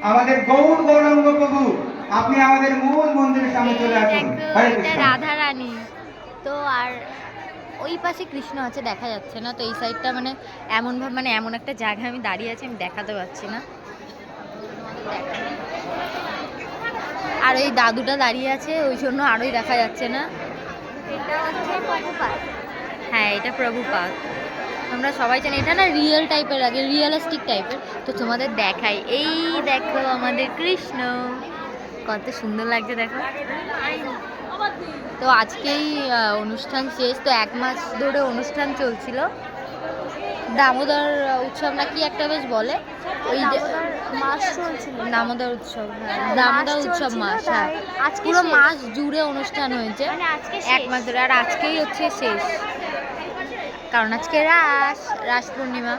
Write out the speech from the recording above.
আমাদের গৌর গৌরাঙ্গ প্রভু, আপনি আমাদের মূল মন্দিরের সামনে চলে আসুন। এটা রাধা রানী। তো আর ওই পাশে কৃষ্ণ আছে, দেখা যাচ্ছে না। তো এই সাইডটা মানে এমনভাবে, মানে এমন একটা জায়গায় আমি দাঁড়িয়ে আছি, আমি দেখাতে পারছি না। আর ওই দাদুটা দাঁড়িয়ে আছে, ওই জন্য আরোই দেখা যাচ্ছে না। এটা হচ্ছে প্রভুপাদ। হ্যাঁ, এটা প্রভুপাদ। আমরা সবাই জানি এটা না রিয়েল টাইপের, আগে রিয়েলিস্টিক টাইপের। তো তোমাদের দেখাই, এই দেখো আমাদের কৃষ্ণ, কত সুন্দর লাগছে দেখো। তো আজকেই অনুষ্ঠান শেষ। তো 1 মাস ধরে অনুষ্ঠান চলছিল, দামোদর উৎসব না কি একটা বেশ বলে, ওই মাস চলছিল, দামোদর উৎসব। হ্যাঁ, দামোদর উৎসব মাস। হ্যাঁ, পুরো মাস জুড়ে অনুষ্ঠান হয়েছে, 1 মাস ধরে। আর আজকেই হচ্ছে শেষ, কারণ আজকে রাস পূর্ণিমা।